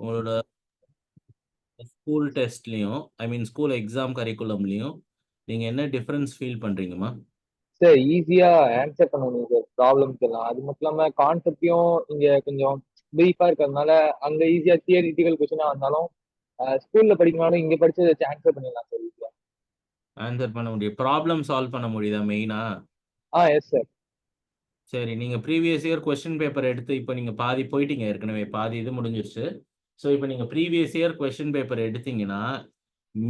உங்களோட ஸ்கூல் டெஸ்ட்லையும் ஐ mean school exam கரிக்குலம்லையும் நீங்கள் என்ன டிஃப்ரென்ஸ் ஃபீல் பண்ணுறீங்கம்மா? சார் ஈஸியா ஆன்சர் பண்ண முடியும் சார் ப்ராப்ளம்ஸ் எல்லாம். அது மட்டும் இல்லாம கான்செப்டையும் இங்க கொஞ்சம் பிரீஃபா இருக்கிறதுனால அங்க ஈஸியா தியரிட்டிக்கல் கொஸ்டினா வந்தாலும் ஸ்கூல்ல படிக்கணும்னாலும் இங்க படிச்சு வச்சு ஆன்சர் பண்ணிடலாம் சார் ஈஸியா. ஆன்சர் பண்ண முடியும், ப்ராப்ளம் சால்வ் பண்ண முடியுதா மெயினாக? Yes sir. சரி, நீங்கள் ப்ரீவியஸ் இயர் கொஸ்டின் பேப்பர் எடுத்து இப்போ நீங்கள் பாதி போயிட்டீங்க, ஏற்கனவே பாதி இது முடிஞ்சிருச்சு. ஸோ இப்போ நீங்கள் ப்ரீவியஸ் இயர் கொஸ்டின் பேப்பர் எடுத்தீங்கன்னா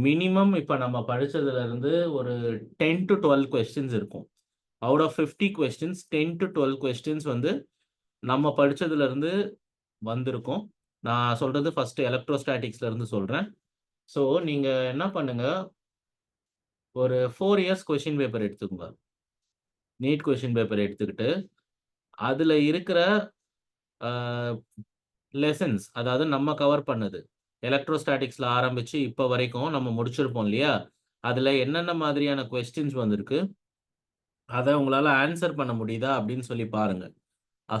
மினிமம் இப்போ நம்ம படித்ததுலேருந்து ஒரு 10 to 12 கொஸ்டின்ஸ் இருக்கும். Out of 50 questions 10 to 12 questions வந்து நம்ம படித்ததுலேருந்து வந்திருக்கும். நான் சொல்கிறது ஃபஸ்ட்டு எலக்ட்ரோஸ்டாட்டிக்ஸ்லேருந்து சொல்கிறேன். ஸோ நீங்கள் என்ன பண்ணுங்கள், ஒரு 4 இயர்ஸ் கொஸ்டின் பேப்பர் எடுத்துக்கோங்க. நீட் கொஸ்டின் பேப்பர் எடுத்துக்கிட்டு அதில் இருக்கிற லெசன்ஸ், அதாவது நம்ம கவர் பண்ணது எலக்ட்ரோஸ்டாட்டிக்ஸில் ஆரம்பித்து இப்போ வரைக்கும் நம்ம முடிச்சிருப்போம் இல்லையா, அதில் என்னென்ன மாதிரியான கொஸ்டின்ஸ் வந்திருக்கு, அதை உங்களால் ஆன்சர் பண்ண முடியுதா அப்படின்னு சொல்லி பாருங்கள்.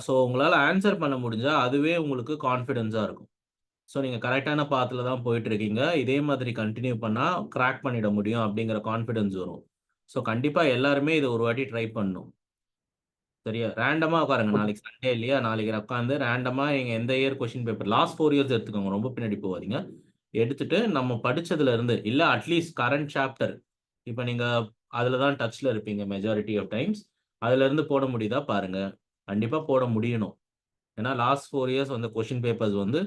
ஸோ உங்களால் ஆன்சர் பண்ண முடிஞ்சால் அதுவே உங்களுக்கு கான்ஃபிடென்ஸாக இருக்கும். ஸோ நீங்கள் கரெக்டான பாத்தில் தான் போயிட்டுருக்கீங்க, இதே மாதிரி கண்டினியூ பண்ணால் கிராக் பண்ணிட முடியும் அப்படிங்கிற கான்ஃபிடென்ஸ் வரும். ஸோ கண்டிப்பாக எல்லாருமே இதை ஒரு வாட்டி ட்ரை பண்ணணும். சரியா? ரேண்டமாக உட்காருங்க, நாளைக்கு சண்டே இல்லையா, நாளைக்கு உட்காந்து ரேண்டமாக நீங்கள் எந்த year question paper last 4 years எடுத்துக்கோங்க, ரொம்ப பின்னாடி போகாதீங்க. எடுத்துட்டு நம்ம படிச்சதுல இருந்து இல்லை அட்லீஸ்ட் கரண்ட் சாப்டர், இப்போ நீங்கள் அதில் தான் டச்சில் இருப்பீங்க மெஜாரிட்டி ஆஃப் டைம்ஸ், அதுலேருந்து போட முடியுதா பாருங்க. கண்டிப்பாக போட முடியணும். ஏன்னா லாஸ்ட் 4 இயர்ஸ் வந்து கொஷின் பேப்பர்ஸ் வந்து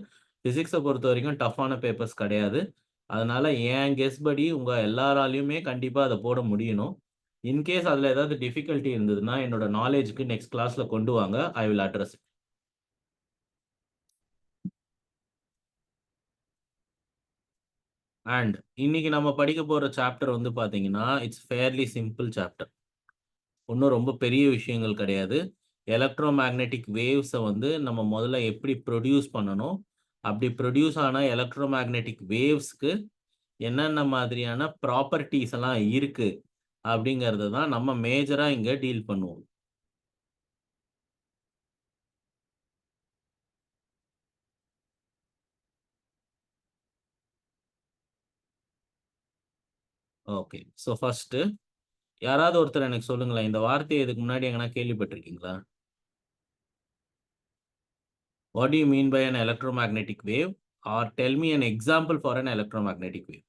ஃபிசிக்ஸை பொறுத்த வரைக்கும் டஃப்பான பேப்பர்ஸ் கிடையாது. அதனால என் கெஸ் படி உங்கள் எல்லாராலையுமே கண்டிப்பாக அதை போட முடியணும். இன்கேஸ் அதில் ஏதாவது டிஃபிகல்ட்டி இருந்ததுன்னா என்னோட நாலேஜுக்கு நெக்ஸ்ட் கிளாஸில் கொண்டு வாங்க, ஐ வில் அட்ரஸ். அண்ட் இன்னைக்கு நம்ம படிக்க போகிற சாப்டர் வந்து பார்த்தீங்கன்னா இட்ஸ் ஃபேர்லி சிம்பிள் சாப்டர். ஒன்றும் ரொம்ப பெரிய விஷயங்கள் கிடையாது. எலக்ட்ரோ மேக்னெட்டிக் வேவ்ஸை வந்து நம்ம முதல்ல எப்படி ப்ரொடியூஸ் பண்ணணும், அப்படி ப்ரொடியூஸ் ஆன எலக்ட்ரோ மேக்னெட்டிக் வேவ்ஸ்க்கு என்னென்ன மாதிரியான ப்ராப்பர்ட்டிஸ் எல்லாம் இருக்கு அப்படிங்கிறத தான் நம்ம மேஜராக இங்கே டீல் பண்ணுவோம். ஓகே, ஸோ ஃபர்ஸ்ட்டு யாராவது ஒருத்தர் எனக்கு சொல்லுங்களேன், இந்த வார்த்தையை இதுக்கு முன்னாடி எங்கன்னா கேள்விப்பட்டிருக்கீங்களா? What do you mean by an electromagnetic wave? Or tell me an example for an electromagnetic wave.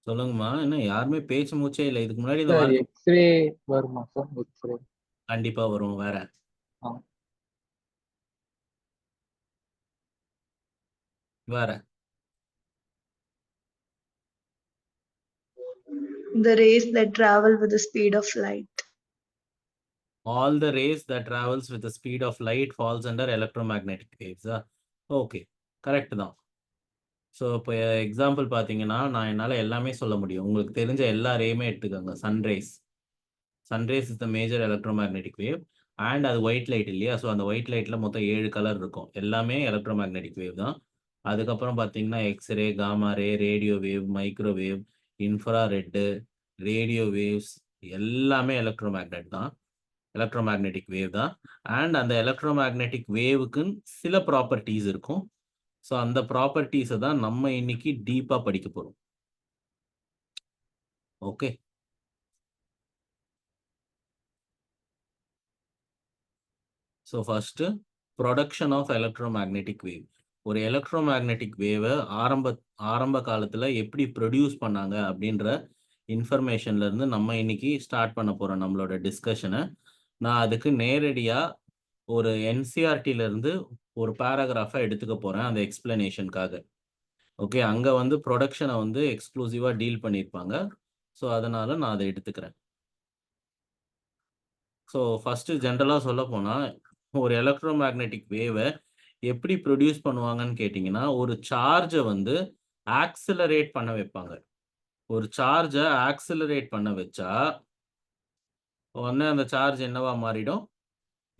சொல்லுங்கம்மா, என்ன யாருமே பேச்சு மூச்சே இல்லை. இதுக்கு முன்னாடி இந்த சார் வார்த்தை எக்ஸ்ரே வருமா சார்? எக்ஸ்ரே கண்டிப்பா வரும். வேற வேற The rays that travel with the speed of light. all the rays that travels with the speed of light falls under electromagnetic waves. Okay, correct தான். ஸோ இப்போ எக்ஸாம்பிள் பார்த்தீங்கன்னா நான் என்னால் எல்லாமே சொல்ல முடியும். உங்களுக்கு தெரிஞ்ச எல்லா ரேயுமே எடுத்துக்கோங்க. Sunrise is the major electromagnetic wave. And அது ஒயிட் லைட் இல்லையா, ஸோ அந்த ஒயிட் லைட்டில் மொத்தம் 7 கலர் இருக்கும், எல்லாமே எலக்ட்ரோமேக்னெட்டிக் வேவ் தான். அதுக்கப்புறம் பார்த்தீங்கன்னா x-ray, gamma ray, radio wave, microwave, infrared, radio waves எல்லாமே எலக்ட்ரோமேக்னெட்டிக் வேவ் தான். அண்ட் அந்த எலக்ட்ரோமேக்னெட்டிக் வேவுக்குன்னு சில ப்ராப்பர்ட்டிஸ் இருக்கும். ஸோ அந்த ப்ராப்பர்ட்டிஸை தான் நம்ம இன்னைக்கு டீப்பாக படிக்க போகிறோம். Okay, so first production of electromagnetic wave. ஒரு எலக்ட்ரோமேக்னெட்டிக் வேவை ஆரம்ப காலத்தில் எப்படி ப்ரொடியூஸ் பண்ணாங்க அப்படின்ற இன்ஃபர்மேஷன்லேருந்து நம்ம இன்னைக்கு ஸ்டார்ட் பண்ண போகிறோம் நம்மளோட டிஸ்கஷனை. நான் அதுக்கு நேரடியாக ஒரு என்சிஆர்டியிலேருந்து ஒரு பேராகிராஃபை எடுத்துக்க போகிறேன் அந்த எக்ஸ்பிளனேஷனுக்காக. ஓகே, அங்கே வந்து ப்ரொடக்ஷனை வந்து எக்ஸ்க்ளூசிவாக டீல் பண்ணியிருப்பாங்க. ஸோ அதனால் நான் அதை எடுத்துக்கிறேன். ஸோ ஃபஸ்ட்டு ஜென்ரலாக சொல்ல போனால் ஒரு எலக்ட்ரோமேக்னெட்டிக் வேவை எப்படி ப்ரொடியூஸ் பண்ணுவாங்கன்னு கேட்டிங்கன்னா, ஒரு சார்ஜை வந்து ஆக்சிலரேட் பண்ண வைப்பாங்க. ஒரு சார்ஜை ஆக்சிலரேட் பண்ண வச்சா உடனே அந்த சார்ஜ் என்னவா மாறிடும்?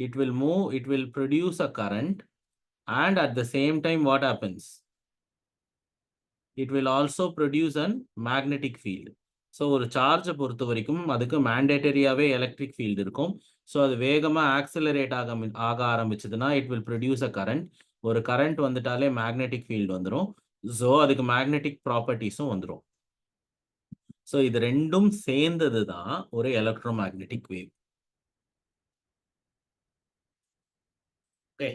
It will move, it will produce a current, and at the same time what happens? It will also produce an magnetic field. So ஒரு சார்ஜை பொறுத்த வரைக்கும் அதுக்கு மேண்டேட்டரியாகவே எலக்ட்ரிக் ஃபீல்டு இருக்கும். ஸோ அது வேகமாக ஆக்சிலரேட் ஆக ஆரம்பிச்சதுன்னா it will produce a current. ஒரு கரண்ட் வந்துட்டாலே மேக்னெட்டிக் ஃபீல்டு வந்துடும். ஸோ அதுக்கு மேக்னெட்டிக் ப்ராப்பர்ட்டிஸும் வந்துடும். ஸோ இது ரெண்டும் சேர்ந்தது தான் ஒரு electromagnetic wave. Okay,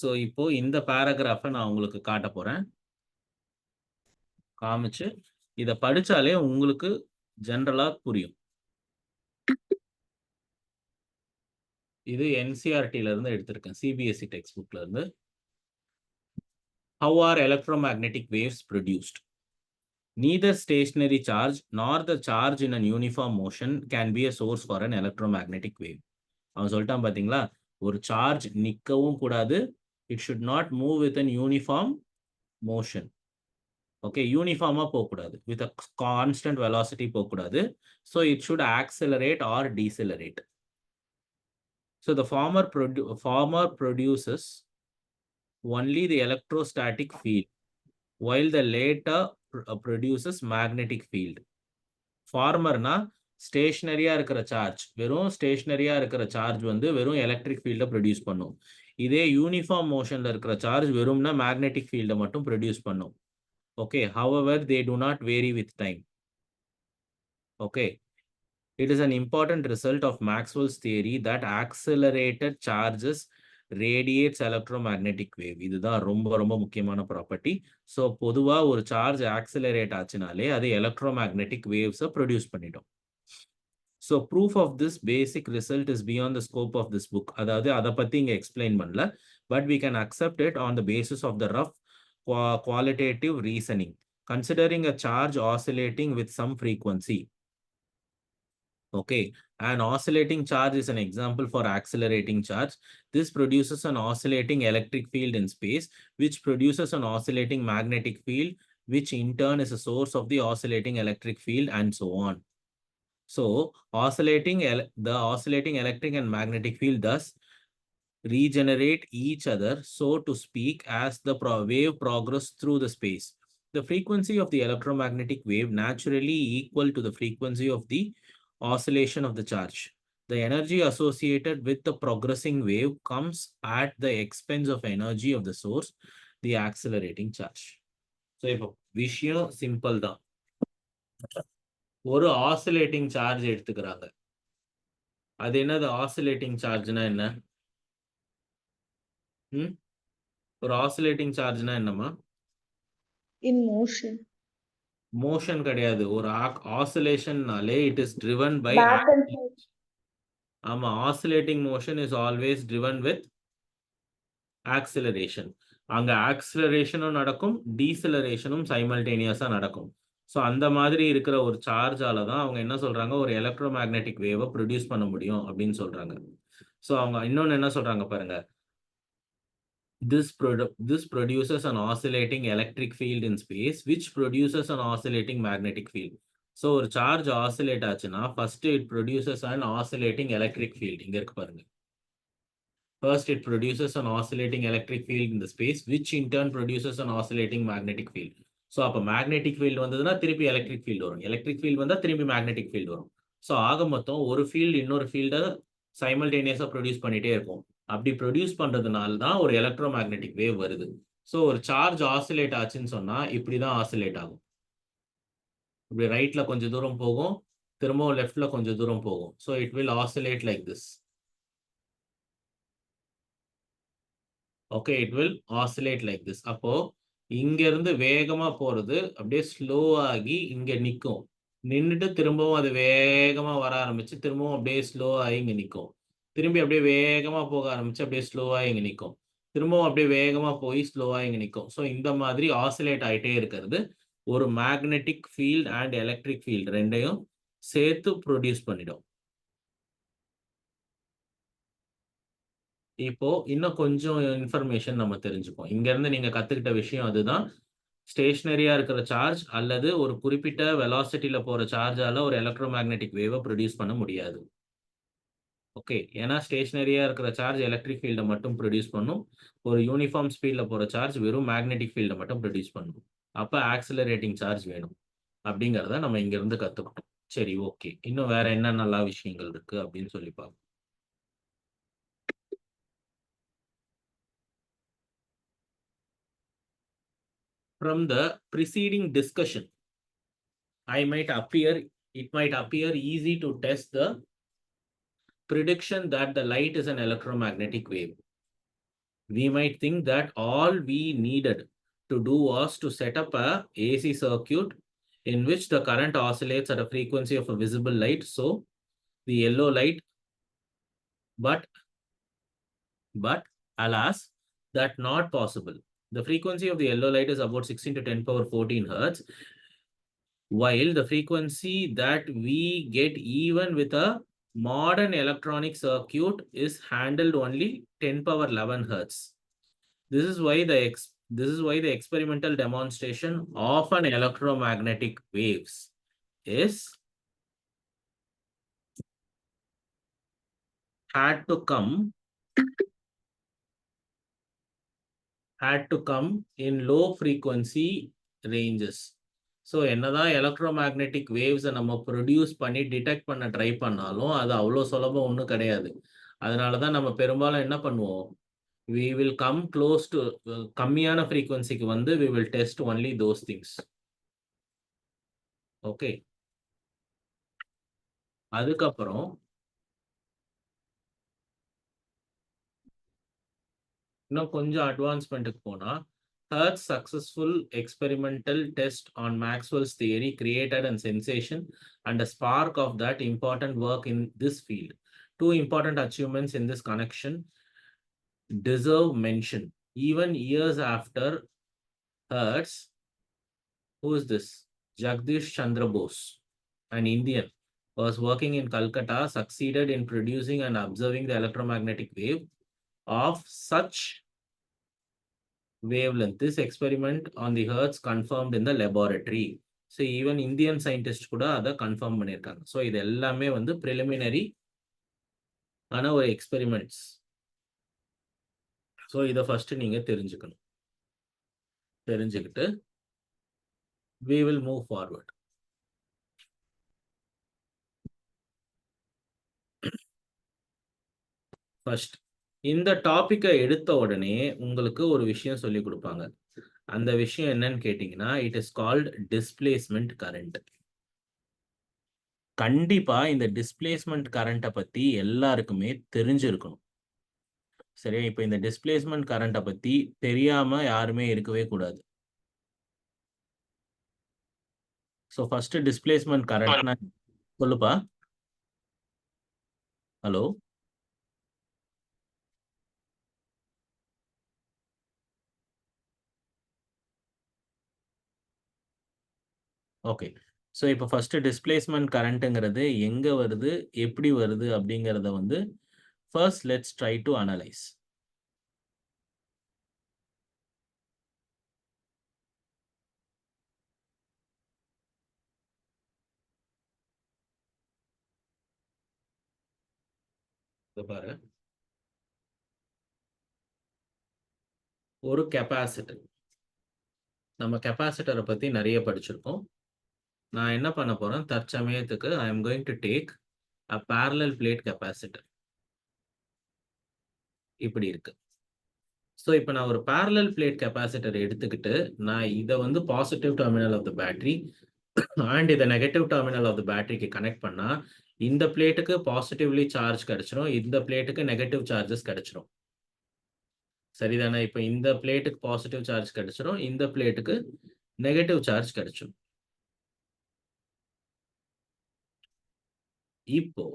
so இப்போ இந்த பேராகிராஃபை நான் உங்களுக்கு காட்ட போகிறேன். காமிச்சு இதை படிச்சாலே உங்களுக்கு ஜென்ரலா புரியும். இது என்சிஆர்டில இருந்து எடுத்திருக்கேன், சிபிஎஸ்இ டெக்ஸ்ட் புக்ல இருந்து. How are electromagnetic waves produced? Neither stationary charge nor the charge in an uniform motion can be a source for an electromagnetic wave. அவன் சொல்லிட்டான் பாத்தீங்களா, ஒரு சார்ஜ் நிக்கவும் கூடாது, it should not move with an uniform motion. Okay, யூனிஃபார்மா போகக்கூடாது, with a constant velocity போகக்கூடாது. So it should accelerate or decelerate. So the former produces only the electrostatic field while the later produces magnetic field. ஃபார்மர்னா ஸ்டேஷனரியா இருக்கிற charge, வெறும் ஸ்டேஷனரியா இருக்கிற charge வந்து வெறும் எலக்ட்ரிக் ஃபீல்டை ப்ரொடியூஸ் பண்ணும். இதே யூனிஃபார்ம் மோஷன்ல இருக்கிற சார்ஜ் வெறும்னா மேக்னெட்டிக் ஃபீல்டை மட்டும் ப்ரொடியூஸ் பண்ணும். Okay, however, they do not vary with time. Okay, it is an important result of Maxwell's theory that accelerated charges radiates electromagnetic wave. இதுதான் ரொம்ப ரொம்ப முக்கியமான ப்ராப்பர்ட்டி. ஸோ பொதுவாக ஒரு சார்ஜ் ஆக்சிலரேட் ஆச்சுனாலே அது எலக்ட்ரோமேக்னெட்டிக் வேவ்ஸை ப்ரொடியூஸ் பண்ணிடும். So proof of this basic result is beyond the scope of this book. அதாவது அதை பற்றி இங்கே எக்ஸ்பிளைன் பண்ணல, but we can accept it on the basis of the rough qualitative reasoning, considering a charge oscillating with some frequency. Okay, an oscillating charge is an example for accelerating charge. This produces an oscillating electric field in space, which produces an oscillating magnetic field, which in turn is a source of the oscillating electric field, and so on. So the oscillating electric and magnetic field thus regenerate each other, so to speak, as the wave progress through the space. The frequency of the electromagnetic wave naturally equal to the frequency of the oscillation of the charge. The energy associated with the progressing wave comes at the expense of energy of the source, the accelerating charge. So இப்போ விஷயம் simple தான். ஒரு oscillating charge எடுத்துக்கிறாங்க. அது என்னது? Oscillating சார்ஜ்னா என்ன? ஒரு oscillating சார்ஜ்னா என்னமா? In motion. மோஷன் கிடையாது. ஒரு ஆசிலேஷன்னாலே it is driven by Back and forth. ஆமா, oscillating motion is always driven with acceleration. அங்க ஆக்சிலரேஷனும் நடக்கும், டீசிலரேஷனும் சைமல்டேனியஸா நடக்கும். ஸோ அந்த மாதிரி இருக்கிற ஒரு சார்ஜால தான் அவங்க என்ன சொல்றாங்க, ஒரு எலக்ட்ரோ மேக்னெட்டிக் வேவை ப்ரொடியூஸ் பண்ண முடியும் அப்படின்னு சொல்றாங்க. ஸோ அவங்க இன்னொன்னு என்ன சொல்றாங்க பாருங்க, this produces an oscillating electric field in space, which produces an oscillating magnetic field. So ஒரு சார்ஜ் ஆசிலேட் ஆச்சுன்னா first it produces an oscillating electric field. இங்க இருக்கு பாருங்க. First it produces an oscillating electric field in the space, which in turn produces an oscillating magnetic field. So அப்ப magnetic field வந்ததுன்னா திருப்பி electric field வரும், electric field வந்தா திருப்பி magnetic field வரும். ஸோ ஆக மொத்தம் ஒரு ஃபீல்டு இன்னொரு ஃபீல்டை சைமல்டேனியஸாக ப்ரொடியூஸ் பண்ணிட்டே இருக்கும். அப்படி ப்ரொடியூஸ் பண்றதுனால தான் ஒரு எலக்ட்ரோ மேக்னெட்டிக் வேவ் வருது. ஸோ ஒரு சார்ஜ் ஆசிலேட் ஆச்சுன்னு சொன்னா இப்படிதான் ஆசிலேட் ஆகும். இப்படி ரைட்ல கொஞ்சம் தூரம் போகும், திரும்பவும் லெஃப்ட்ல கொஞ்சம் தூரம் போகும். So it will oscillate like this. Okay, it will oscillate like this. அப்போ இங்க இருந்து வேகமா போறது அப்படியே ஸ்லோ ஆகி இங்க நிற்கும், நின்றுட்டு திரும்பவும் அது வேகமா வர ஆரம்பிச்சு திரும்பவும் அப்படியே ஸ்லோ ஆகி இங்க நிற்கும், திரும்பி அப்படியே வேகமா போக ஆரம்பிச்சு அப்படியே ஸ்லோவா இங்க நிற்கும், திரும்பவும் அப்படியே வேகமா போய் ஸ்லோவா இங்க நிற்கும். ஸோ இந்த மாதிரி ஆசிலேட் ஆகிட்டே இருக்கிறது ஒரு magnetic field and electric field ரெண்டையும் சேர்த்து ப்ரொடியூஸ் பண்ணிடும். இப்போ இன்னும் கொஞ்சம் இன்ஃபர்மேஷன் நம்ம தெரிஞ்சுப்போம். இங்க இருந்து நீங்க கத்துக்கிட்ட விஷயம் அதுதான். ஸ்டேஷனரியா இருக்கிற சார்ஜ் அல்லது ஒரு குறிப்பிட்ட வெலாசிட்டியில போற சார்ஜால ஒரு எலக்ட்ரோ மேக்னெட்டிக் வேவை ப்ரொடியூஸ் பண்ண முடியாது. ஓகே, ஏன்னா ஸ்டேஷனரியா இருக்கிற சார்ஜ் எலக்ட்ரிக் ஃபீல்டை மட்டும் ப்ரொடியூஸ் பண்ணும். ஒரு யூனிஃபார்ம் ஸ்பீட்ல போற சார்ஜ் வெறும் மேக்னெட்டிக் ஃபீல்டை மட்டும் ப்ரொடியூஸ் பண்ணும். அப்ப ஆக்சிலரேட்டிங் சார்ஜ் வேணும் அப்படிங்கிறத நம்ம இங்க இருந்து கத்துக்கிட்டோம். சரி, ஓகே. இன்னும் வேற என்ன நல்ல விஷயங்கள் இருக்கு அப்படின்னு சொல்லி பார்ப்போம். From the preceding discussion, it might appear easy to test the prediction that the light is an electromagnetic wave. We might think that all we needed to do was to set up a AC circuit in which the current oscillates at a frequency of a visible light, so the yellow light, but alas, that's not possible. The frequency of the yellow light is about 16 to 10 power 14 hertz, while the frequency that we get even with a modern electronic circuit is handled only 10 power 11 hertz. This is why the experimental demonstration of an electromagnetic waves had to come in low frequency ranges. So என்னதான் electromagnetic வேவ்ஸை நம்ம produce பண்ணி detect பண்ண try பண்ணாலும் அது அவ்வளோ சுலபம் ஒன்றும் கிடையாது. அதனால தான் நம்ம பெரும்பாலும் என்ன பண்ணுவோம், we will come close to கம்மியான ஃப்ரீக்வன்சிக்கு வந்து we will test only those things. Okay, அதுக்கப்புறம் இன்னும் கொஞ்சம் அட்வான்ஸ்மெண்ட்டுக்கு போனா Hertz's successful experimental test on Maxwell's theory created a sensation and a spark of that important work in this field. Two important achievements in this connection deserve mention. Even years after Hertz, who is this? Jagdish Chandra Bose, an Indian, was working in Calcutta, succeeded in producing and observing the electromagnetic wave of such wavelength. This experiment on the Hertz confirmed in the laboratory. So even Indian scientists கூட அதை confirm பண்ணியிருக்காங்க. So இது எல்லாமே வந்து preliminary ஆன ஒரு experiments. So இதை first நீங்க தெரிஞ்சுக்கிட்டு we will move forward. First இந்த டாபிக்கை எடுத்த உடனே உங்களுக்கு ஒரு விஷயம் சொல்லி கொடுப்பாங்க. அந்த விஷயம் என்னன்னு கேட்டீங்கன்னா, it is called displacement current. கண்டிப்பா இந்த டிஸ்பிளேஸ்மெண்ட் கரண்ட்டை பத்தி எல்லாருக்குமே தெரிஞ்சிருக்கணும். சரியா? இப்போ இந்த டிஸ்பிளேஸ்மெண்ட் கரண்ட்டை பத்தி தெரியாம யாருமே இருக்கவே கூடாது. ஸோ ஃபர்ஸ்ட் டிஸ்பிளேஸ்மெண்ட் கரண்ட்னா சொல்லுப்பா. Hello, okay. ஸோ இப்போ ஃபர்ஸ்ட் டிஸ்பிளேஸ்மெண்ட் கரண்ட்டுங்கிறது எங்க வருது, எப்படி வருது அப்படிங்கிறத வந்து first let's try to analyse. பாரு, ஒரு கெப்பாசிட்டர். நம்ம கெப்பாசிட்டரை பத்தி நிறைய படிச்சிருக்கோம். நான் என்ன பண்ண போறேன், தற்சமயத்துக்கு I am going to take a parallel plate capacitor. இப்படி இருக்கு. ஸோ இப்போ நான் ஒரு parallel plate capacitor எடுத்துக்கிட்டு நான் இதை வந்து positive terminal of the battery and இதை நெகட்டிவ் டெர்மினல் ஆஃப் த பேட்டரிக்கு கனெக்ட் பண்ணா இந்த பிளேட்டுக்கு பாசிட்டிவ்லி சார்ஜ் கிடைச்சிரும், இந்த பிளேட்டுக்கு நெகட்டிவ் சார்ஜஸ் கிடைச்சிரும். சரிதானே? இப்போ இந்த பிளேட்டுக்கு பாசிட்டிவ் சார்ஜ் கிடைச்சிரும், இந்த பிளேட்டுக்கு நெகட்டிவ் சார்ஜ் கிடைச்சிரும். இப்போ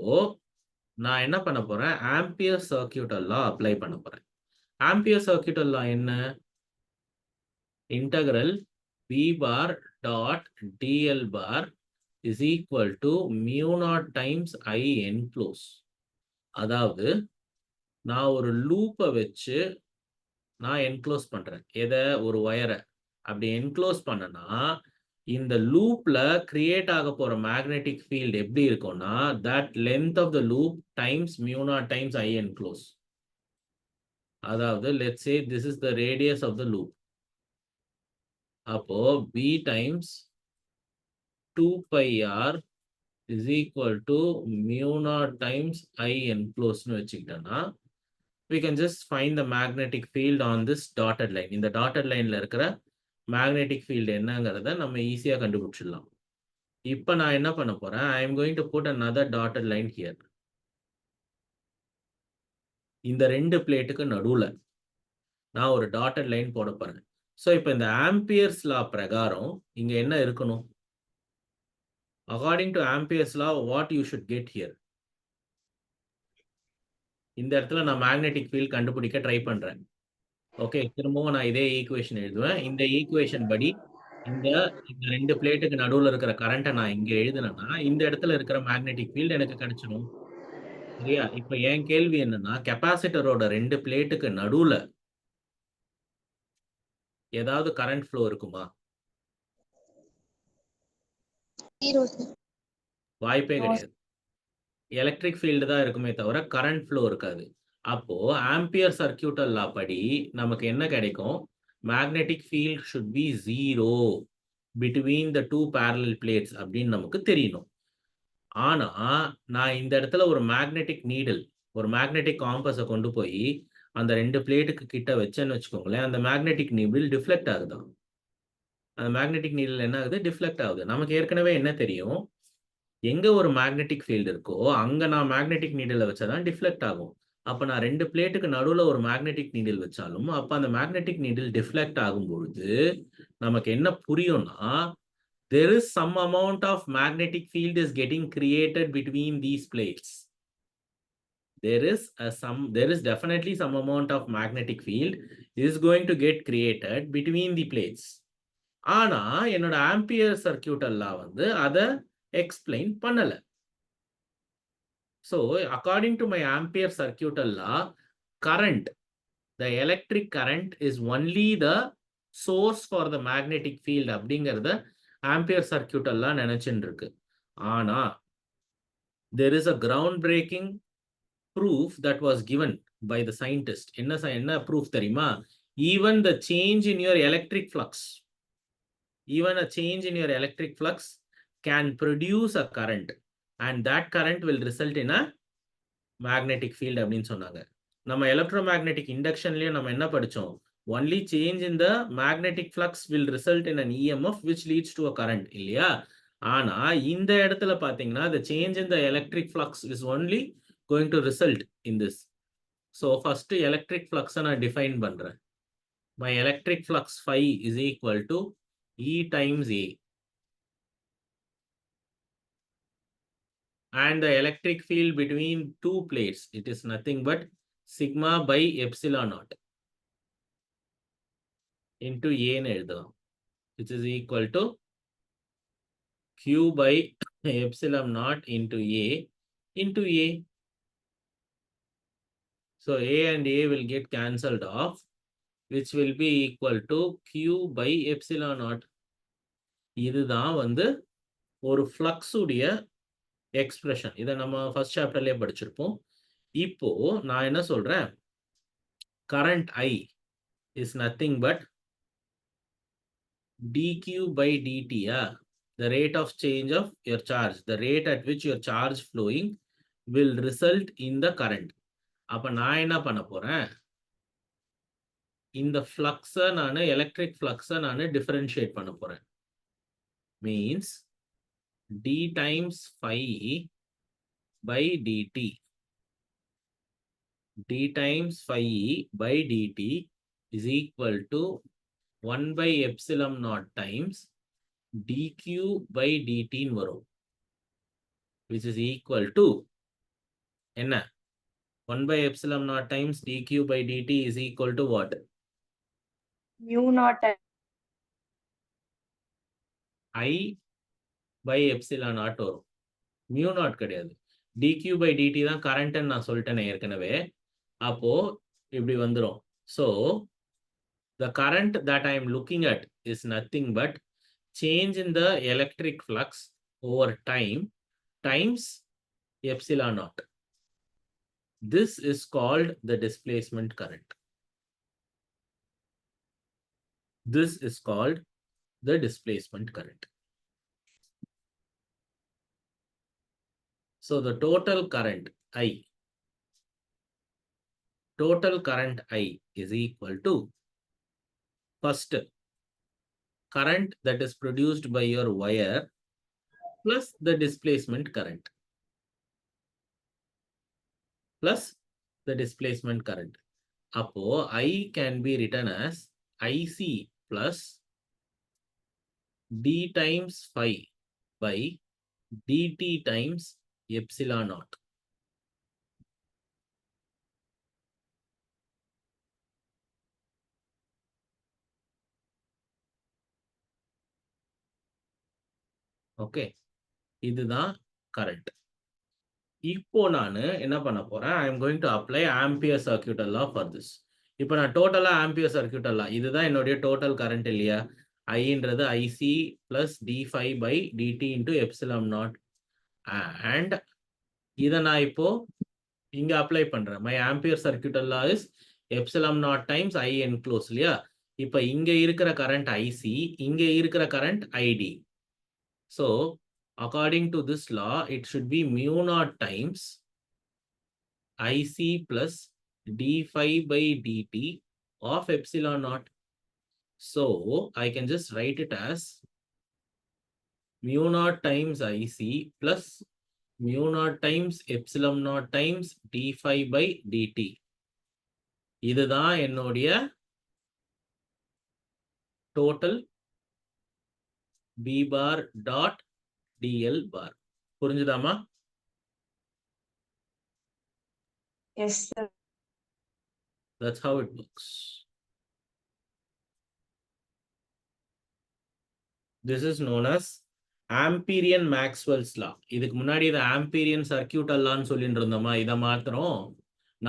நான் என்ன பண்ண போறேன், ஆம்பியர் சர்க்யூட் எல்லாம் அப்ளை பண்ண போறேன். ஆம்பியர் சர்க்யூட் எல்லாம் என்ன? Integral V bar dot dl bar is equal to mu naught times I enclose. அதாவது நான் ஒரு லூப்பை வச்சு நான் என்க்ளோஸ் பண்றேன். எதை? ஒரு வயரை. அப்படி என்க்ளோஸ் பண்ணனா இந்த லூப்ல கிரியேட் ஆக போற மேக்னெட்டிக் ஃபீல்ட் எப்படி இருக்கும்னா that length of the loop times mu naught times I enclose. அதாவது let's say this is the radius of the loop. அப்போ B times 2 pi r is equal to mu naught times I enclosed னு வச்சுக்கிட்டோம்னா we can just find the magnetic field on this dotted line. இந்த dotted lineல இருக்கிற magnetic field என்னங்கிறத நம்ம ஈஸியா கண்டுபிடிச்சிடலாம். இப்போ நான் என்ன பண்ண போறேன்? I am going to put another dotted line here. இந்த ரெண்டு பிளேட்டுக்கு நடுவுல நான் ஒரு dotted line போட போறேன். ஸோ இப்போ இந்த ஆம்பியர்ஸ் லா பிரகாரம் இங்க என்ன இருக்கணும்? According to Ampere's law what you should get here? இந்த இடத்துல நான் மேக்னெட்டிக் ஃபீல்ட் கண்டுபிடிக்க ட்ரை பண்றேன். ஓகே, திரும்பவும் நான் இதே ஈக்குவேஷன் எழுதுவேன். இந்த ஈக்குவேஷன் படி இந்த ரெண்டு பிளேட்டுக்கு நடுவில் இருக்கிற கரண்ட்டை நான் இங்க எழுதுனேன்னா இந்த இடத்துல இருக்கிற மேக்னெட்டிக் ஃபீல்ட் எனக்கு கிடைச்சிடும். சரியா? இப்போ என் கேள்வி என்னன்னா கெப்பாசிட்டரோட ரெண்டு பிளேட்டுக்கு நடுவுல ஏதாவது கரண்ட் ஃப்ளோ இருக்குமா? வாய்ப்பே கிடையாது. எலக்ட்ரிக் ஃபீல்டு தான் இருக்குமே தவிர கரண்ட் ஃப்ளோ இருக்காது. அப்போ ஆம்பியர் சர்க்யூட்டல் லா படி நமக்கு என்ன கிடைக்கும்? Magnetic field should be 0 between the two parallel plates அப்படின்னு நமக்கு தெரியணும். ஆனா நான் இந்த இடத்துல ஒரு மேக்னெட்டிக் நீடில், ஒரு மேக்னெட்டிக் காம்பஸை கொண்டு போய் அந்த ரெண்டு பிளேட்டுக்கு கிட்ட வச்சேன்னு வச்சுக்கோங்களேன், அந்த மேக்னெட்டிக் நீடில் டிஃப்ளெக்ட் ஆகுதான். அந்த மேக்னெட்டிக் நீடில் என்ன ஆகுது? டிஃப்ளெக்ட் ஆகுது. நமக்கு ஏற்கனவே என்ன தெரியும்? எங்க ஒரு மேக்னெட்டிக் ஃபீல்டு இருக்கோ அங்க நான் மேக்னெட்டிக் நீடில் வச்சாதான் டிஃப்ளெக்ட் ஆகும். அப்ப நான் ரெண்டு பிளேட்டுக்கு நடுவுல ஒரு மேக்னெட்டிக் நீடில் வச்சாலும் அப்ப அந்த மேக்னெட்டிக் நீடில் டிஃப்ளெக்ட் ஆகும் பொழுது நமக்கு என்ன புரியும்னா there is some amount of magnetic field is getting created between these plates. There is definitely some amount of magnetic field is going to get created between the plates. ஆனா என்னோட ampere சர்க்யூட்டல் லா வந்து அதை explain பண்ணல. So according to my ampere circuital law, current, the electric current is only the source for the magnetic field அப்படிங்கறத ampere circuital law நினைச்சுட்டு இருக்கு. ஆனா there is a groundbreaking proof that was given by the scientist. என்ன proof தெரியுமா? Even the change in your electric flux, even a change in your electric flux can produce a current and that current will result in a magnetic field அப்படின்னு சொன்னாங்க. நம்ம electromagnetic இண்டக்ஷன்லயும் நம்ம என்ன படிச்சோம்? only change in the magnetic flux will result in an EMF which leads to a current இல்லையா? ஆனா இந்த இடத்துல பாத்தீங்கன்னா the change in the electric flux is only going to result in this. So first electric flux நான் define பண்றேன். My electric flux phi is equal to E times A. And the electric field between two plates, it is nothing but sigma by epsilon naught into A ன்னு எழுதலாம், which is equal to Q by epsilon naught into A. So A and A will get cancelled off, which will be equal to Q by epsilon naught. இதுதான் வந்து ஒரு flux உடைய expression. இதை நம்ம first சாப்டர்லயே படிச்சிருப்போம். இப்போ நான் என்ன சொல்றேன்? current I is nothing but dq by dt. The rate of change of your charge, the rate at which your charge flowing will result in the current. அப்ப நான் என்ன பண்ண போறேன்? இந்த ஃப்ளக்ஸை நான் எலக்ட்ரிக் ஃப்ளக்ஸை நான் டிஃபரன்ஷியேட் பண்ண போறேன். Means d times phi by dt. d times phi by dt is equal to 1 by epsilon naught times dq by dt வரும், which is equal to என்ன? 1 by epsilon naught times dq by dt is equal to what? mu naught I by epsilon naught வரும். mu naught கிடையாது. dq by dt தான் கரண்ட்னு நான் சொல்லிட்டேன் ஏற்கனவே. அப்போ இப்படி வந்துரும். So the current that I am looking at is nothing but change in the electric flux over time times epsilon naught. This is called the displacement current. This is called the displacement current. So the total current I is equal to first current that is produced by your wire plus the displacement current. Plus the displacement current. Appo I can be written as IC plus d times phi by dt times epsilon naught. Okay, இதுதான் current. இப்போ நான் என்ன பண்ண போறேன், I am going to apply ampere circuital law for this. இப்போ நான் டோட்டலா ampere circuital law, இதுதான் என்னுடைய டோட்டல் கரண்ட் இல்லையா, ஐன்றது IC plus d phi by dt into epsilon naught. And இதை நான் இப்போ இங்க அப்ளை பண்றேன். My ampere circuital law is epsilon naught times I enclosed இல்லையா. இப்போ இங்க இருக்கிற கரண்ட் IC, இங்க இருக்கிற current ID. So according to this law, it should be mu naught times IC plus d phi by dt of epsilon naught. So I can just write it as mu naught times IC plus mu naught times epsilon naught times d phi by dt. இதுதான் என்னுடைய total B bar dot DL bar. புரிஞ்சுதாமா? Yes, sir. That's how it works. This is known as Amperian Maxwell's law. இதுக்கு முன்னாடி இது Amperian circuital law ன்னு சொல்லிட்டு இருந்தோமா, இதை மாத்திரம்.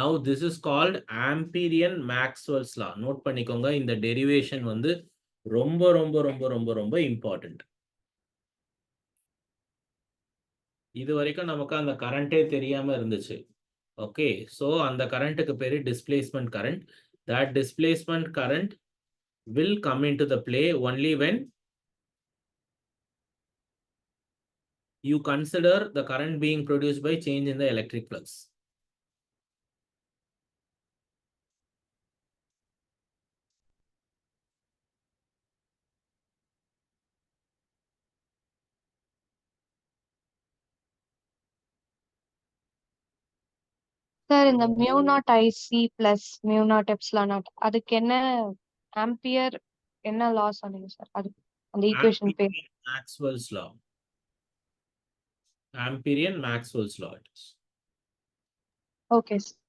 Now this is called Amperian Maxwell's law. Note பண்ணிக்கோங்க, இந்த டெரிவேஷன் வந்து ரொம்ப ரொம்ப ரொம்ப ரொம்ப ரொம்ப இம்பார்ட்டன்ட். இது வரைக்கும் நமக்கு அந்த கரண்டே தெரியாம இருந்துச்சு. ஓகே, ஸோ அந்த கரண்ட்டுக்கு பேரு displacement current. That displacement current will come into the play only when you consider the current being produced by change in the electric flux. Sir இந்த mu naught IC plus mu naught epsilon naught அதுக்கு என்ன ampere என்ன லா சொன்னீங்க sir? அது அந்த equation பேர் Amperian Maxwell's law. Amperian Maxwell's law it is. Okay sir.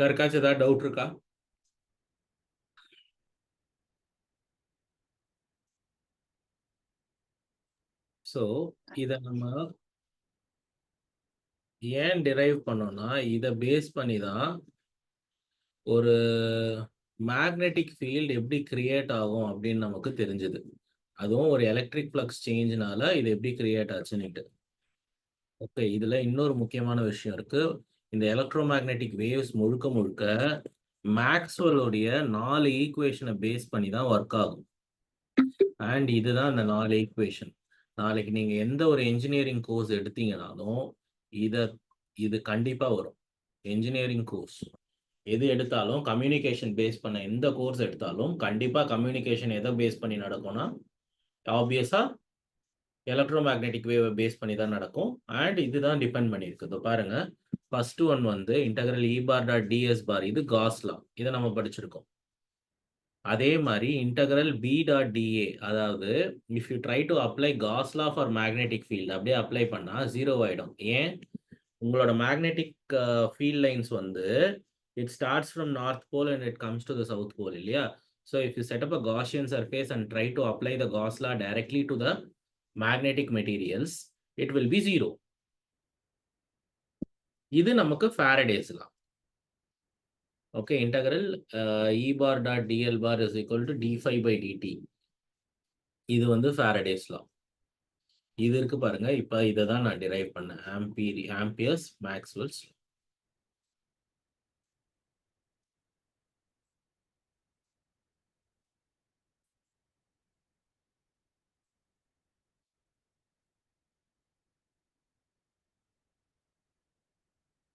யாருக்காச்சும் ஏதாவது டவுட் இருக்கா? ஸோ இதை நம்ம ஏன் டிரைவ் பண்ணோம்னா, இதை பேஸ் பண்ணி தான் ஒரு மேக்னெட்டிக் ஃபீல்டு எப்படி கிரியேட் ஆகும் அப்படின்னு நமக்கு தெரிஞ்சது. அதுவும் ஒரு எலக்ட்ரிக் ஃப்ளக்ஸ் சேஞ்ச்னால இது எப்படி கிரியேட் ஆச்சுன்னுட்டு. ஓகே, இதுல இன்னொரு முக்கியமான விஷயம் இருக்கு. இந்த எலக்ட்ரோ மேக்னெட்டிக் வேவ்ஸ் முழுக்க முழுக்க மேக்ஸ்வெல்லுடைய 4 ஈக்குவேஷனை பேஸ் பண்ணி தான் ஒர்க் ஆகும். அண்ட் இதுதான் அந்த 4 ஈக்குவேஷன். நாளைக்கு நீங்க எந்த ஒரு இன்ஜினியரிங் கோர்ஸ் எடுத்தீங்கனாலும் இது கண்டிப்பா வரும். இன்ஜினியரிங் கோர்ஸ் எது எடுத்தாலும் கம்யூனிகேஷன் பேஸ் பண்ண எந்த கோர்ஸ் எடுத்தாலும் கண்டிப்பாக கம்யூனிகேஷன் எதை பேஸ் பண்ணி நடக்கும்னா ஆப்வியஸாக எலக்ட்ரோமேக்னெட்டிக் வேவை பேஸ் பண்ணி தான் நடக்கும். அண்ட் இதுதான் டிபெண்ட் பண்ணியிருக்கு. இதோ பாருங்க, ஃபர்ஸ்ட் ஒன் வந்து integral E bar dot DS bar, இது காஸ் லா, இதை நம்ம படிச்சிருக்கோம். அதே மாதிரி இன்டெக்ரல் பி டாட் டிஏ, அதாவது if you try to apply Gauss law for magnetic field அப்படியே அப்ளை பண்ணால் 0 ஆகிடும். ஏன்? உங்களோட மேக்னெட்டிக் ஃபீல்ட் லைன்ஸ் வந்து it starts from north pole and it comes to the south pole இல்லையா? So if you set up a Gaussian surface and try to apply the cause law directly to the magnetic materials, it will be 0. இது நமக்கு Faraday's law. Okay, integral E bar dot dl bar is equal to d phi by dt. இது வந்து Faraday's law. இது இருக்கு பாருங்க. இப்ப இதை தான் நான் derive பண்ணேன். Ampere's Maxwell's law.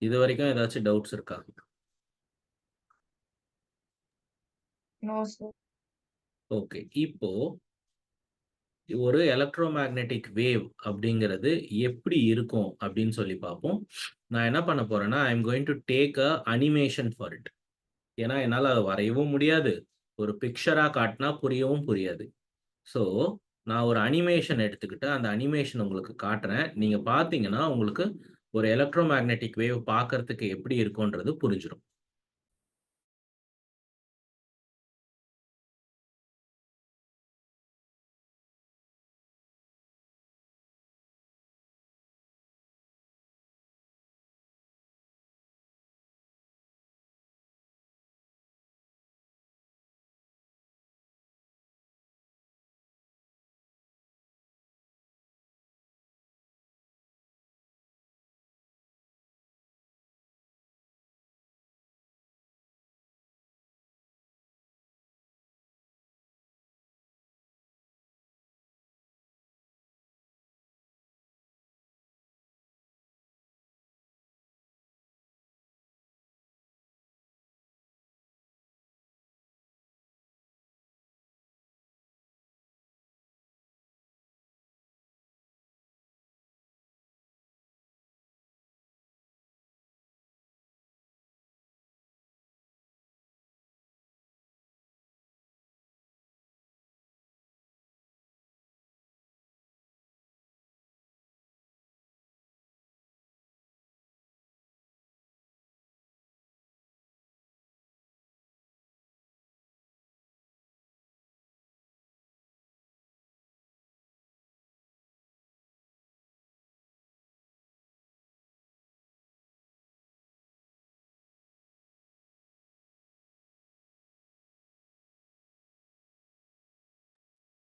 இது வரைக்கும் ஏதாச்சும் டவுட்ஸ் இருக்கா? No sir. ஓகே, இப்போ ஒரு எலக்ட்ரோமேக்னெட்டிக் வேவ் அப்படிங்கிறது எப்படி இருக்கும் அப்படின்னு சொல்லி பார்ப்போம். நான் என்ன பண்ண போறேன்னா, ஐ am going to take a animation for it. ஏன்னா என்னால் அதை வரையவும் முடியாது, ஒரு பிக்சராக காட்டினா புரியவும் புரியாது. ஸோ நான் ஒரு அனிமேஷன் எடுத்துக்கிட்டு அந்த அனிமேஷன் உங்களுக்கு காட்டுறேன். நீங்கள் பார்த்தீங்கன்னா உங்களுக்கு ஒரு எலக்ட்ரோமேக்னெட்டிக் வேவ் பார்க்கறதுக்கு எப்படி இருக்கும்ன்றது புரிஞ்சிடும்.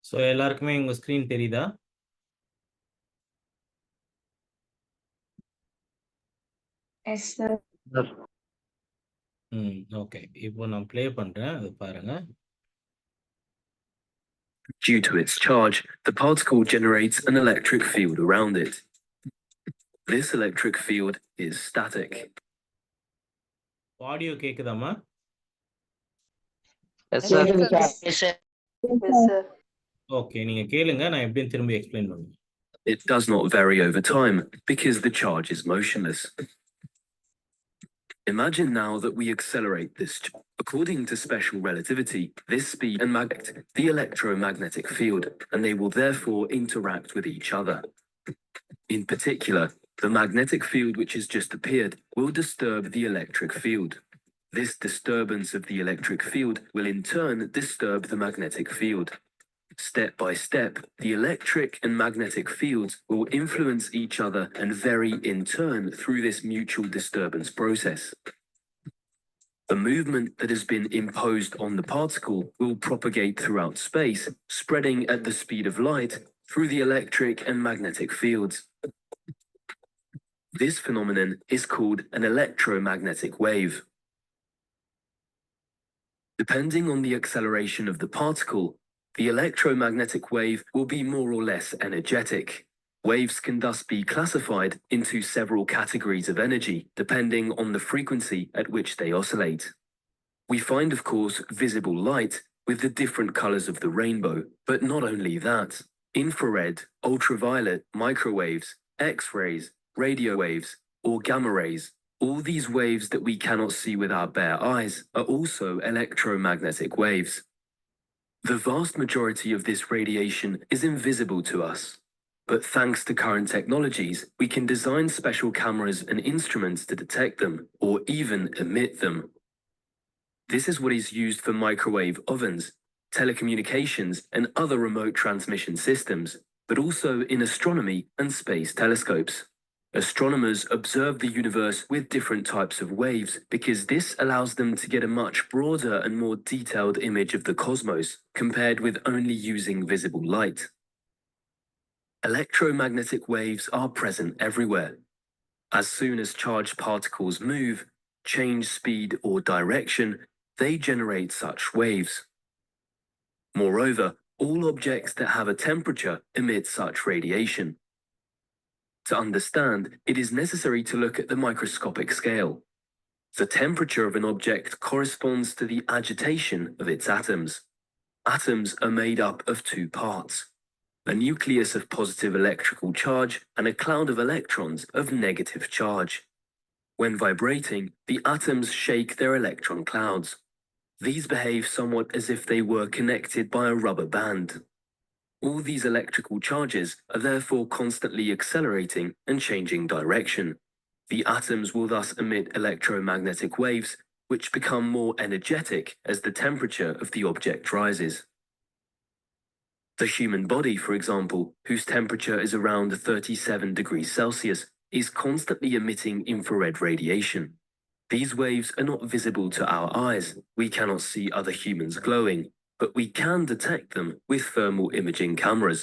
ஸோ எல்லாருக்குமே உங்கள் ஸ்க்ரீன் தெரியுதா? S sir. ஓகே, இப்போ நான் ப்ளே பண்ணுறேன், அது பாருங்க. Due to its charge, the particle generates an electric field around it. This electric field is static. Audio கேக்குதாமா? Yes sir. ஓகே, நீங்க கேளுங்க, நான் எப்படின்னு திரும்பி எக்ஸ்பிளைன் பண்ணுவேன். It does not vary over time because the charge is motionless. Imagine now that we accelerate this. According to special relativity, this speed and the electromagnetic field, and they will therefore interact with each other. In particular, the magnetic field which has just appeared will disturb the electric field. This disturbance of the electric field will in turn disturb the magnetic field. Step by step, the electric and magnetic fields will influence each other and vary in turn through this mutual disturbance process. The movement that has been imposed on the particle will propagate throughout space, spreading at the speed of light through the electric and magnetic fields. This phenomenon is called an electromagnetic wave. Depending on the acceleration of the particle, the electromagnetic wave will be more or less energetic. Waves can thus be classified into several categories of energy, depending on the frequency at which they oscillate. We find, of course, visible light with the different colors of the rainbow, but not only that. Infrared, ultraviolet, microwaves, X-rays, radio waves, or gamma rays, all these waves that we cannot see with our bare eyes are also electromagnetic waves. The vast majority of this radiation is invisible to us. But thanks to current technologies, we can design special cameras and instruments to detect them, or even emit them. This is what is used for microwave ovens, telecommunications, and other remote transmission systems, but also in astronomy and space telescopes. Astronomers observe the universe with different types of waves because this allows them to get a much broader and more detailed image of the cosmos compared with only using visible light. Electromagnetic waves are present everywhere. As soon as charged particles move, change speed or direction, they generate such waves. Moreover, all objects that have a temperature emit such radiation. To understand, it is necessary to look at the microscopic scale. The temperature of an object corresponds to the agitation of its atoms. Atoms are made up of two parts: a nucleus of positive electrical charge and a cloud of electrons of negative charge. When vibrating, the atoms shake their electron clouds. These behave somewhat as if they were connected by a rubber band. All these electrical charges are therefore constantly accelerating and changing direction. The atoms will thus emit electromagnetic waves, which become more energetic as the temperature of the object rises. The human body, for example, whose temperature is around 37 degrees Celsius, is constantly emitting infrared radiation. These waves are not visible to our eyes. We cannot see other humans glowing, but we can detect them with thermal imaging cameras.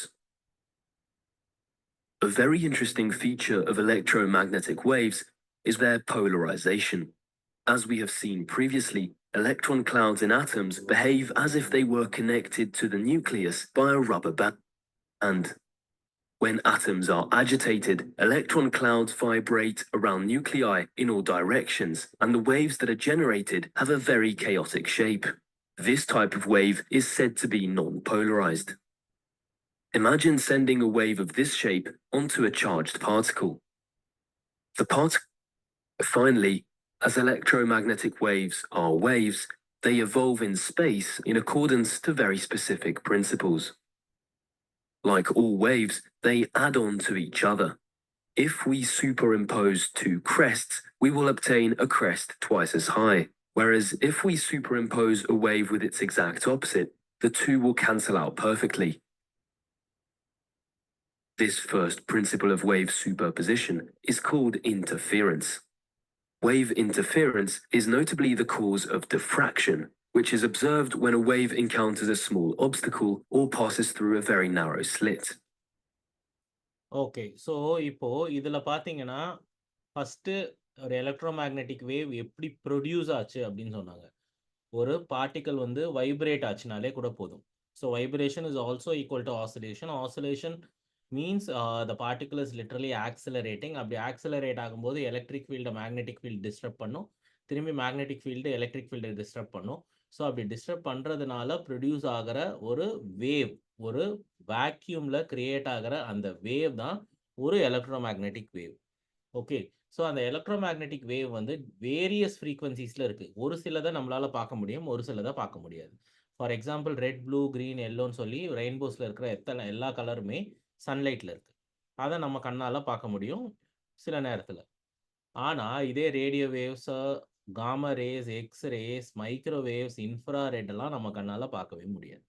A very interesting feature of electromagnetic waves is their polarization. As we have seen previously, electron clouds in atoms behave as if they were connected to the nucleus by a rubber band. When atoms are agitated, electron clouds vibrate around nuclei in all directions, and the waves that are generated have a very chaotic shape. This type of wave is said to be non-polarized. Imagine sending a wave of this shape onto a charged particle. Finally, as electromagnetic waves are waves, they evolve in space in accordance to very specific principles. Like all waves, they add on to each other. If we superimpose two crests, we will obtain a crest twice as high, whereas if we superimpose a wave with its exact opposite, the two will cancel out perfectly. This first principle of wave superposition is called interference. Wave interference is notably the cause of diffraction, which is observed when a wave encounters a small obstacle or passes through a very narrow slit. Okay. So இப்போ இதுல பார்த்தீங்கன்னா, first ஒரு electromagnetic wave எப்படி produce ஆச்சு அப்படின்னு சொன்னாங்க. ஒரு particle வந்து வைப்ரேட் ஆச்சுனாலே கூட போதும். So vibration is also equal to oscillation. Oscillation means the particle is literally accelerating. அப்படி ஆக்சிலரேட் ஆகும்போது எலக்ட்ரிக் ஃபீல்டை மேக்னெட்டிக் ஃபீல்டு டிஸ்டர்ப் பண்ணும். திரும்பி மேக்னெட்டிக் ஃபீல்டு எலக்ட்ரிக் ஃபீல்டை டிஸ்டர்ப் பண்ணும். ஸோ அப்படி டிஸ்டர்ப் பண்ணுறதுனால ப்ரொடியூஸ் ஆகிற ஒரு வேவ், ஒரு வேக்யூமில் கிரியேட் ஆகிற அந்த வேவ் தான் ஒரு எலக்ட்ரோமேக்னெட்டிக் வேவ். ஓகே. ஸோ அந்த எலக்ட்ரோமேக்னெட்டிக் வேவ் வந்து வேரியஸ் ஃப்ரீக்வன்சிஸில் இருக்குது. ஒரு சிலதை நம்மளால் பார்க்க முடியும், ஒரு சிலதை பார்க்க முடியாது. For example red, blue, green, எல்லோன்னு சொல்லி ரெயின்போஸில் இருக்கிற எல்லா கலருமே சன்லைட்டில் இருக்குது. அதை நம்ம கண்ணால் பார்க்க முடியும் சில நேரத்தில். ஆனால் இதே ரேடியோ வேவ்ஸை, gamma rays, X rays, microwaves, infrared எல்லாம் நம்ம கண்ணால் பார்க்கவே முடியாது.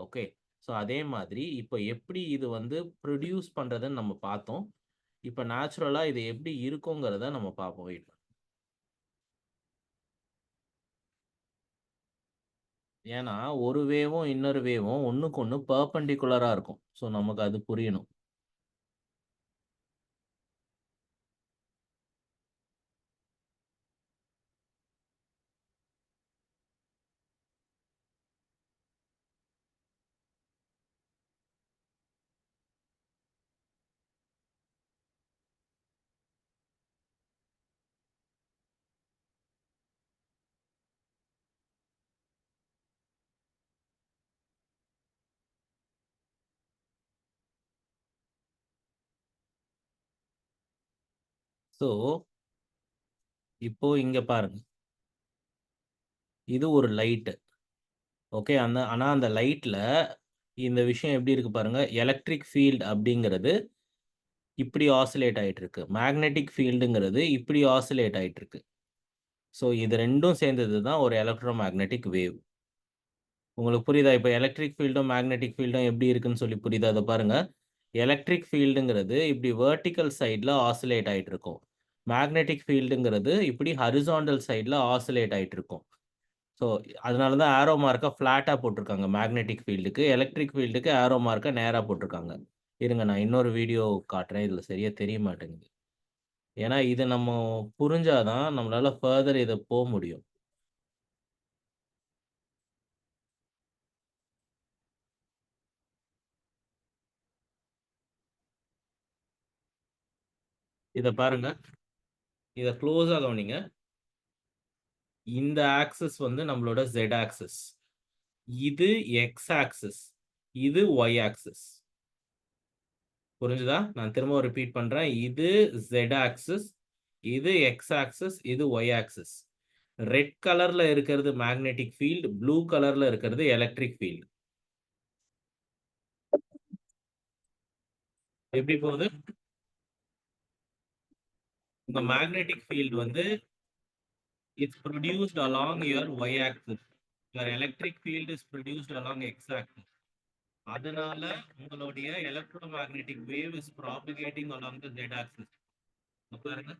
ஓகே. ஸோ அதே மாதிரி இப்போ எப்படி இது வந்து ப்ரொடியூஸ் பண்ணுறதுன்னு நம்ம பார்த்தோம். இப்போ நேச்சுரலாக இது எப்படி இருக்குங்கிறத நம்ம பார்ப்போம். வெயிட். ஏன்னா ஒரு வேவும் இன்னொரு வேவும் ஒன்றுக்கு ஒன்று பர்பண்டிகுலராக இருக்கும். ஸோ நமக்கு அது புரியணும். ஸோ இப்போ இங்க பாருங்க, இது ஒரு லைட்டு. ஓகே, ஆனா அந்த லைட்ல இந்த விஷயம் எப்படி இருக்கு பாருங்க. எலக்ட்ரிக் ஃபீல்ட் அப்படிங்கிறது இப்படி ஆசிலேட் ஆயிட்டு இருக்கு, மேக்னெட்டிக் ஃபீல்டுங்கிறது இப்படி ஆசிலேட் ஆயிட்டு இருக்கு. ஸோ இது ரெண்டும் சேர்ந்தது தான் ஒரு எலக்ட்ரோ மேக்னெட்டிக் வேவ். உங்களுக்கு புரியுதா? இப்போ எலக்ட்ரிக் ஃபீல்டும் மேக்னெட்டிக் ஃபீல்டும் எப்படி இருக்குன்னு சொல்லி புரியுதா? அதை பாருங்க. எலக்ட்ரிக் ஃபீல்டுங்கிறது இப்படி வெர்டிக்கல் சைடில் ஆசிலேட் ஆயிட்டு இருக்கும், மேக்னெட்டிக் ஃபீல்டுங்கிறது இப்படி ஹரிசாண்டல் சைடில் ஆசிலேட் ஆயிட்டு இருக்கும். ஸோ அதனால தான் ஆரோ மார்க்கை ஃப்ளாட்டாக போட்டிருக்காங்க மேக்னெட்டிக் ஃபீல்டுக்கு, எலக்ட்ரிக் ஃபீல்டுக்கு ஆரோ மார்க்கை நேராக போட்டிருக்காங்க. இருங்க, நான் இன்னொரு வீடியோ காட்டுறேன், இதில் சரியாக தெரிய மாட்டேங்குது. ஏன்னா இது நம்ம புரிஞ்சாதான் நம்மளால ஃபர்தர் இதை போக முடியும். இதை பாருங்க, இதை க்ளோஸாக கவனிங்க. இந்த ஆக்சிஸ் வந்து நம்மளோட Z ஆக்சிஸ், இது எக்ஸ் ஆக்சிஸ், இது ஒய் ஆக்சிஸ். புரிஞ்சுதா? நான் திரும்ப ரிப்பீட் பண்றேன். இது Z ஆக்சிஸ், இது எக்ஸ் ஆக்சிஸ், இது ஒய் ஆக்சிஸ். ரெட் கலர்ல இருக்கிறது மேக்னெட்டிக் ஃபீல்ட், ப்ளூ கலர்ல இருக்கிறது எலக்ட்ரிக் ஃபீல்ட். எப்படி போகுது? உங்க மேக்னெட்டிக் ஃபீல்ட் வந்து it's produced along your y axis, your electric field is produced along x axis. அதனால உங்களுடைய electromagnetic wave is propagating along the Z axis. பாருங்க,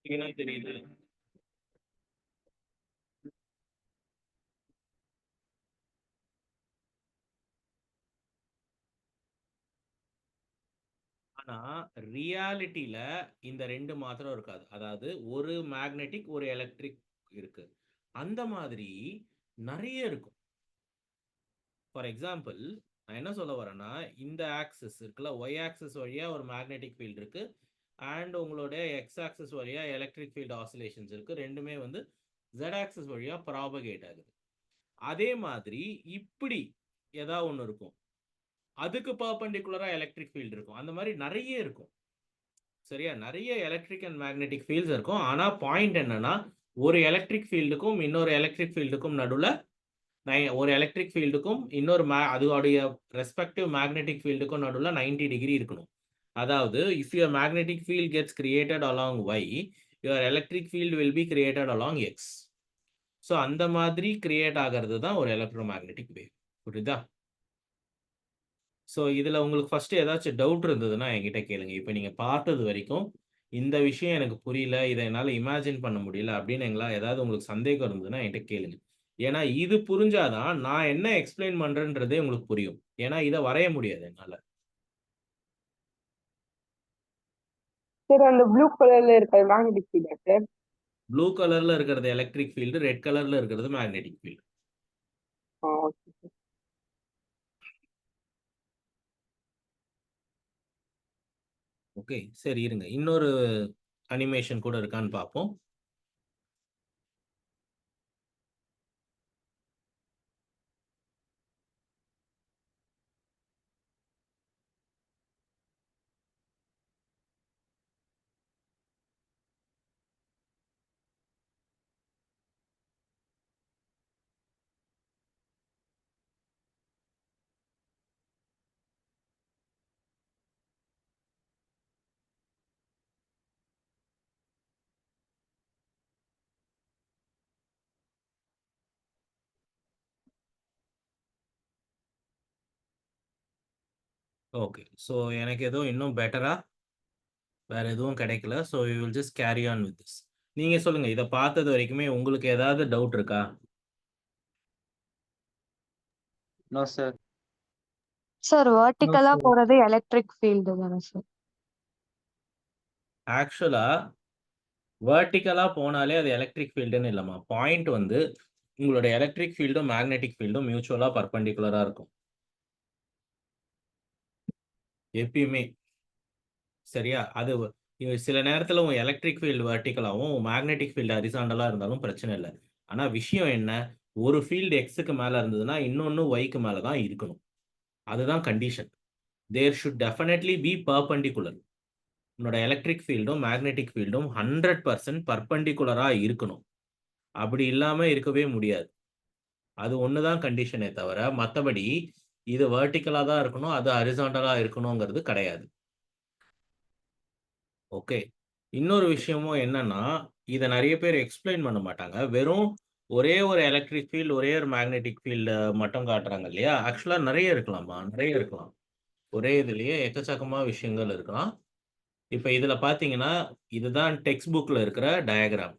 என்ன தெரியுது? ஆனா ரியாலிட்டியில இந்த ரெண்டு மாத்திரம் இருக்காது. அதாவது ஒரு மேக்னெட்டிக் ஒரு எலக்ட்ரிக் இருக்கு, அந்த மாதிரி நிறைய இருக்கும். ஃபார் எக்ஸாம்பிள், நான் என்ன சொல்ல வரேன்னா, இந்த ஆக்சிஸ் இருக்குல்ல, ஒய் ஆக்சிஸ் வழியா ஒரு மேக்னெட்டிக் ஃபீல்ட் இருக்கு, அண்ட் உங்களுடைய எக்ஸ் ஆக்சிஸ் வழியா எலக்ட்ரிக் ஃபீல்ட் ஆசிலேஷன்ஸ் இருக்கு. ரெண்டுமே வந்து Z ஆக்சிஸ் வழியா ப்ராபகேட் ஆகுது. அதே மாதிரி இப்படி ஏதாவது ஒன்று இருக்கும், அதுக்கு பர்பெண்டிகுலரா எலக்ட்ரிக் ஃபீல்ட் இருக்கும். அந்த மாதிரி நிறைய இருக்கும். சரியா? நிறைய எலக்ட்ரிக் அண்ட் மேக்னெட்டிக் ஃபீல்ட்ஸ் இருக்கும். ஆனா பாயிண்ட் என்னன்னா, ஒரு எலக்ட்ரிக் ஃபீல்டுக்கும் இன்னொரு எலக்ட்ரிக் ஃபீல்டுக்கும் நடுவில், ஒரு எலக்ட்ரிக் ஃபீல்டுக்கும் இன்னொரு அதோடைய ரெஸ்பெக்டிவ் மேக்னெட்டிக் ஃபீல்டுக்கும் நடுவில் 90 டிகிரி இருக்கணும். அதாவது if your magnetic field gets created along y, your electric field will be created along x. So அந்த மாதிரி கிரியேட் ஆகிறது தான் ஒரு எலக்ட்ரோ மேக்னெட்டிக் வேவ். புரியுதா? ஸோ இதில் உங்களுக்கு ஃபஸ்ட்டு ஏதாச்சும் டவுட் இருந்ததுன்னா என்கிட்ட கேளுங்க. இப்போ நீங்கள் பார்த்தது வரைக்கும் இந்த விஷயம் எனக்கு புரியல, இதை என்னால் இமேஜின் பண்ண முடியல அப்படின்னு ஏதாவது உங்களுக்கு சந்தேகம் இருந்ததுன்னா என்கிட்ட கேளுங்க. ஏன்னா இது புரிஞ்சாதான் நான் என்ன எக்ஸ்பிளைன் பண்ணுறேன்றதே உங்களுக்கு புரியும். ஏன்னா இதை வரைய முடியாது என்னால். சார் அந்த ப்ளூ கலர்ல இருக்கிறது மேக்னெட்டிக் ஃபீல்டா சார்? ப்ளூ கலரில் இருக்கிறது எலக்ட்ரிக் ஃபீல்டு, ரெட் கலரில் இருக்கிறது magnetic field. Okay sir. Okay, சரி இருங்க, இன்னொரு அனிமேஷன் கூட இருக்கான்னு பார்ப்போம். ஓகே, ஸோ எனக்கு எதுவும் இன்னும் பெட்டரா வேற எதுவும் கிடைக்கல. So we will just carry on with this. நீங்கள் சொல்லுங்கள், இதை பார்த்தது வரைக்குமே உங்களுக்கு ஏதாவது டவுட் இருக்கா? No sir. சார் வெர்டிக்கலா sir. போறது எலக்ட்ரிக் ஃபீல்டு தானே சார்? ஆக்சுவலாக வெர்டிக்கலாக போனாலே அது எலக்ட்ரிக் ஃபீல்டுன்னு இல்லைம்மா. பாயிண்ட் வந்து உங்களோட எலக்ட்ரிக் ஃபீல்டும் மேக்னெட்டிக் ஃபீல்டும் மியூச்சுவலாக பர்பெண்டிகுலராக இருக்கும். எப்பயுமே. சரியா? அது சில நேரத்துல உன் எலக்ட்ரிக் ஃபீல்டு வெர்டிகலாவும், மேக்னெட்டிக் ஃபீல்டு ஹரிசாண்டலா இருந்தாலும் பிரச்சனை இல்ல. ஆனா விஷயம் என்ன? ஒரு ஃபீல்டு எக்ஸ்‌க்கு மேல இருந்ததுன்னா, இன்னொன்னு ஒய்க்கு மேல தான் இருக்கணும். அதுதான் condition. There should definitely be perpendicular. உன்னோட எலக்ட்ரிக் ஃபீல்டும், மேக்னெட்டிக் ஃபீல்டும் 100% பெர்பெண்டிகுலரா இருக்கணும். அப்படி இல்லாம இருக்கவே முடியாது. அது ஒண்ணு தான் கண்டிஷனே தவிர, மத்தபடி இது வெர்டிகலா தான் இருக்கணும், அது ஹரிசாண்டலா இருக்கணுங்கிறது கிடையாது. ஓகே. இன்னொரு விஷயமும் என்னன்னா, இத நெறைய பேர் எக்ஸ்ப்ளைன் பண்ண மாட்டாங்க. வெறும் ஒரே ஒரு எலக்ட்ரிக் ஃபீல்ட், ஒரே ஒரு மேக்னெட்டிக் ஃபீல்ட மட்டும் காட்டுறாங்க இல்லையா? ஆக்சுவலா நெறைய இருக்கலாம்மா. நெறைய இருக்கலாம். ஒரே இதுலயே எக்கச்சக்கமா விஷயங்கள் இருக்கலாம். இப்ப இதுல பார்த்தீங்கன்னா, இதுதான் டெக்ஸ்ட் புக்ல இருக்கிற டயகிராம்.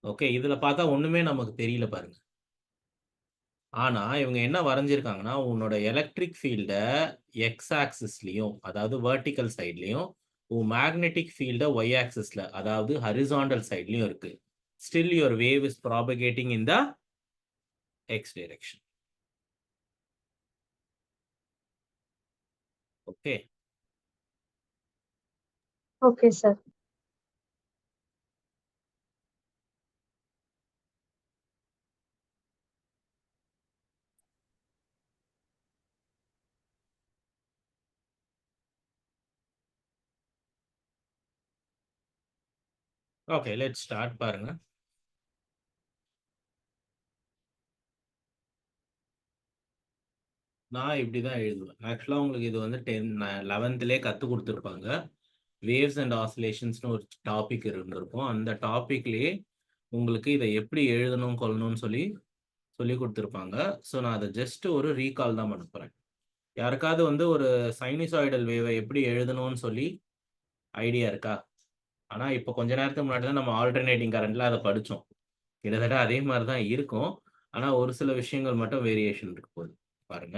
ஓகே. இதுல பார்த்தா ஒண்ணுமே நமக்கு தெரியல பாருங்க. ஆனா, இவங்க என்ன வரைஞ்சிருக்காங்கன்னா, உன்னோட எலக்ட்ரிக் ஃபீல்ட எக்ஸ் ஆக்சிஸ்லயும், அதாவது வெர்டிகல் சைட்லயும், உன் மேக்னெட்டிக் ஃபீல்ட ஒய் ஆக்சிஸ்ல, அதாவது ஹரிசாண்டல் சைட்லயும் இருக்கு. Still your wave is propagating in the X direction. Okay. Okay, sir. Okay. Let's start பாருங்க. நான் இப்படி தான் எழுதுவேன். ஆக்சுவலா உங்களுக்கு இது வந்து 11லேயே கத்துக் குடுத்துருப்பாங்க. வேவ்ஸ் அண்ட் ஆசிலேஷன்ஸ்னு ஒரு டாபிக் இருந்திருக்கும். அந்த டாபிக்லயே உங்களுக்கு இத எப்படி எழுதணும், கொள்ளணும்னு சொல்லிக் குடுத்துருப்பாங்க. ஸோ நான் அத ஜஸ்ட் ஒரு ரீகால் தான் பண்ண போறேன். யாருக்காவது வந்து ஒரு சைனூசாய்டல் வேவ எப்படி எழுதணும்னு சொல்லி ஐடியா இருக்கா? ஆனா, இப்ப கொஞ்ச நேரத்துக்கு முன்னாடி தான் நம்ம ஆல்டர்னேட்டிங் கரண்ட்ல அத படிச்சோம். கிட்டத்தட்ட அதே மாரி தான் இருக்கும். ஆனா, ஒரு சில விஷயங்கள் மட்டும் வேரியேஷன் இருக்க போகுது. பாருங்க.